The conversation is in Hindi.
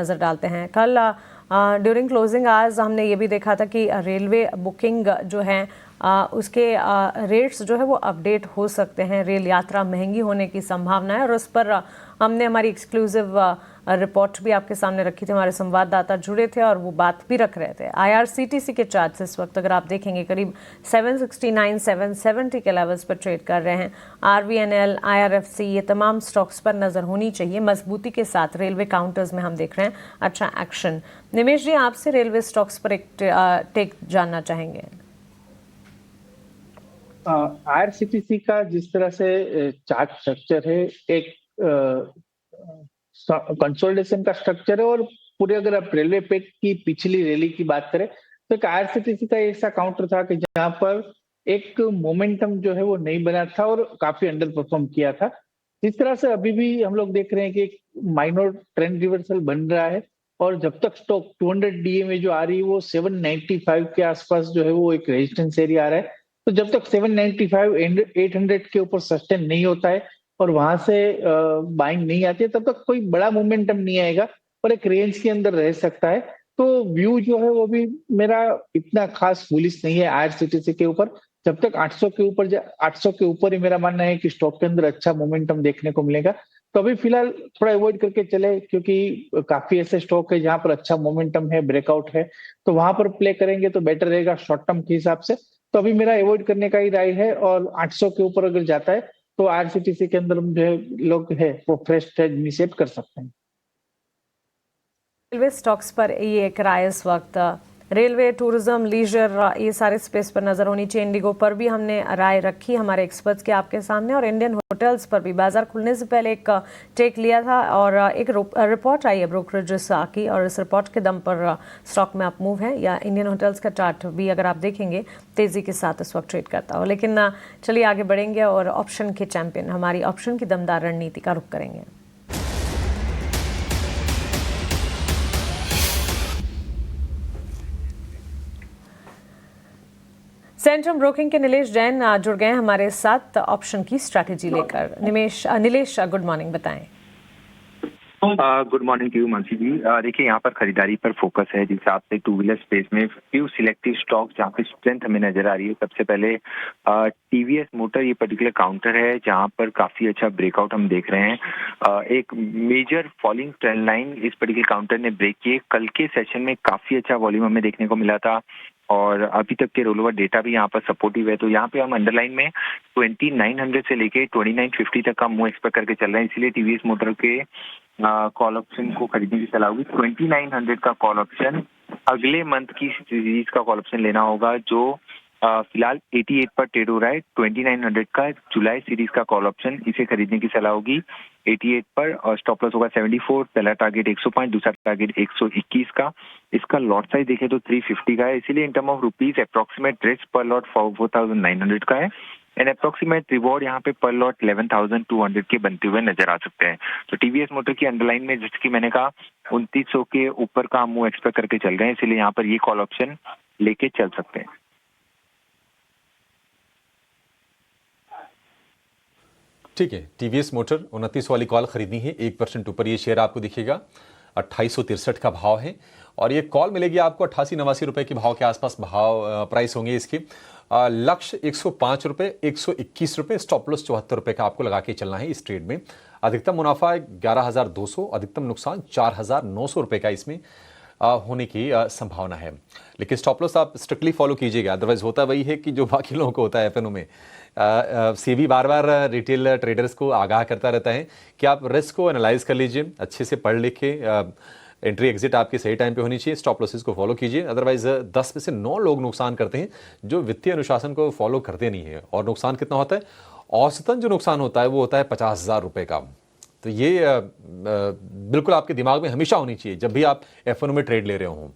नज़र डालते हैं। कल ड्यूरिंग क्लोजिंग आवर्स हमने ये भी देखा था कि रेलवे बुकिंग जो है उसके रेट्स जो है वो अपडेट हो सकते हैं। रेल यात्रा महंगी होने की संभावना है और उस पर हमने हमारी एक्सक्लूसिव रिपोर्ट भी आपके सामने रखी थी। हमारे संवाददाता जुड़े थे और वो बात भी रख रहे थे। IRCTC के चार्ट्स इस वक्त अगर आप देखेंगे करीब 769 770 के लेवल्स पर ट्रेड कर रहे हैं। RVNL, IRFC ये तमाम स्टॉक्स पर नजर होनी चाहिए। मजबूती के साथ रेलवे काउंटर्स में हम देख रहे हैं अच्छा एक्शन। निमेश जी, आपसे रेलवे स्टॉक्स पर एक टेक जानना चाहेंगे। IRCTC का जिस तरह से चार्ट स्ट्रक्चर है, एक कंसोलिडेशन का स्ट्रक्चर है और पूरे अगर आप रेलवे पे की पिछली रैली की बात करें तो एक IRCTC का ऐसा काउंटर था कि जहां पर एक मोमेंटम जो है वो नहीं बना था और काफी अंडर परफॉर्म किया था। जिस तरह से अभी भी हम लोग देख रहे हैं कि एक माइनर ट्रेंड रिवर्सल बन रहा है और जब तक स्टॉक 200 DA में जो आ रही है वो 795 के आसपास जो है वो एक रेजिस्टेंस एरिया आ रहा है। तो जब तक 795 एंड 800 के ऊपर सस्टेन नहीं होता है और वहां से बाइंग नहीं आती है तब तक कोई बड़ा मोमेंटम नहीं आएगा और एक रेंज के अंदर रह सकता है। तो व्यू जो है वो भी मेरा इतना खास बुलिश नहीं है IRCTC के ऊपर। जब तक 800 के ऊपर 800 के ऊपर ही मेरा मानना है कि स्टॉक के अंदर अच्छा मोमेंटम देखने को मिलेगा। तो अभी फिलहाल थोड़ा अवॉइड करके चले क्योंकि काफी ऐसे स्टॉक है जहां पर अच्छा मोमेंटम है, ब्रेकआउट है, तो वहां पर प्ले करेंगे तो बेटर रहेगा शॉर्ट टर्म के हिसाब से। तो अभी मेरा अवॉइड करने का ही राय है और 800 के ऊपर अगर जाता है तो IRCTC के अंदर जो है लोग है वो फ्रेश ट्रेड इनिशिएट कर सकते हैं। रेलवे स्टॉक्स पर ये एक राय इस वक्त रेलवे, टूरिज्म, लीजर ये सारे स्पेस पर नजर होनी चाहिए। इंडिगो पर भी हमने राय रखी हमारे एक्सपर्ट्स के आपके सामने और इंडियन होटल्स पर भी बाजार खुलने से पहले एक टेक लिया था और एक रिपोर्ट आई है ब्रोकरेजेस की और इस रिपोर्ट के दम पर स्टॉक में अप मूव है। या इंडियन होटल्स का चार्ट भी अगर आप देखेंगे तेजी के साथ इस वक्त ट्रेड करता हो। लेकिन चलिए आगे बढ़ेंगे और ऑप्शन के चैंपियन हमारी ऑप्शन की दमदार रणनीति का रुख करेंगे। सेंट्रम ब्रोकिंग के नीलेश जैन जुड़ गए हमारे साथ ऑप्शन की स्ट्रैटेजी लेकर। नीलेश गुड मॉर्निंग, बताएं। Good morning to you Mansi ji. देखिए यहाँ पर खरीदारी पर फोकस है जिस हिसाब से टू व्हीलर स्पेस में फ्यू सिलेक्टिव स्टॉक जहाँ पे स्ट्रेंथ हमें नजर आ रही है। सबसे पहले TVS मोटर ये पर्टिकुलर काउंटर है जहाँ पर काफी अच्छा ब्रेकआउट हम देख रहे हैं। एक मेजर फॉलिंग ट्रेंड लाइन इस पर्टिकुलर काउंटर ने ब्रेक किए। कल के सेशन में काफी अच्छा वॉल्यूम हमें देखने को मिला था और अभी तक के रोल ओवर डेटा भी यहाँ पर सपोर्टिव है। तो यहाँ पे हम अंडरलाइन में 2900 से लेके 2950 तक का मूव एक्सपेक्ट करके चल रहे हैं। इसलिए TVS मोटर के कॉल ऑप्शन को खरीदने की सलाह होगी। 2900 का कॉल ऑप्शन अगले मंथ की सीरीज का कॉल ऑप्शन लेना होगा जो फिलहाल 88 पर ट्रेड हो रहा है। 2900 का जुलाई सीरीज का कॉल ऑप्शन इसे खरीदने की सलाह होगी 88 पर और स्टॉप लॉस होगा 74। पहला टारगेट 105, दूसरा टारगेट 121 का। इसका लॉट साइज देखें तो 350 का है। इसीलिए in term of rupees approximate risk पर लॉट 4900 का है एंड अप्रोक्सीमेट रिवॉर्ड यहाँ पे पर लॉट 11,200 के बनते हुए नजर आ सकते हैं। तो TVS मोटर की अंडरलाइन में जैसे कि मैंने कहा 2900 के ऊपर का मूव एक्सपेक्ट करके चल रहे हैं। इसलिए यहाँ पर ये कॉल ऑप्शन लेके चल सकते हैं। ठीक है, TVS मोटर 29 वाली कॉल खरीदनी है। 1% ऊपर ये शेयर आपको दिखेगा। 2863 का भाव है और ये कॉल मिलेगी आपको 88-89 रुपए के भाव के आसपास भाव प्राइस होंगे इसके। लक्ष्य 105 रुपए, 121 रुपए, स्टॉप लॉस 74 रुपए का आपको लगा के चलना है इस ट्रेड में। अधिकतम मुनाफा 11,200, अधिकतम नुकसान 4,900 रुपए का इसमें होने की संभावना है। लेकिन स्टॉप लॉस आप स्ट्रिक्टली फॉलो कीजिएगा, अदरवाइज होता वही है कि जो बाकी लोगों को होता है FNO में। सेबी बार बार रिटेल ट्रेडर्स को आगाह करता रहता है कि आप रिस्क को एनालाइज कर लीजिए, अच्छे से पढ़ लिख के एंट्री एग्जिट आपकी सही टाइम पे होनी चाहिए। स्टॉप लॉसेस को फॉलो कीजिए, अदरवाइज 10 में से 9 लोग नुकसान करते हैं जो वित्तीय अनुशासन को फॉलो करते नहीं है। और नुकसान कितना होता है? औसतन जो नुकसान होता है वो होता है 50,000 रुपये का। तो ये बिल्कुल आपके दिमाग में हमेशा होनी चाहिए जब भी आप FNO में ट्रेड ले रहे हों।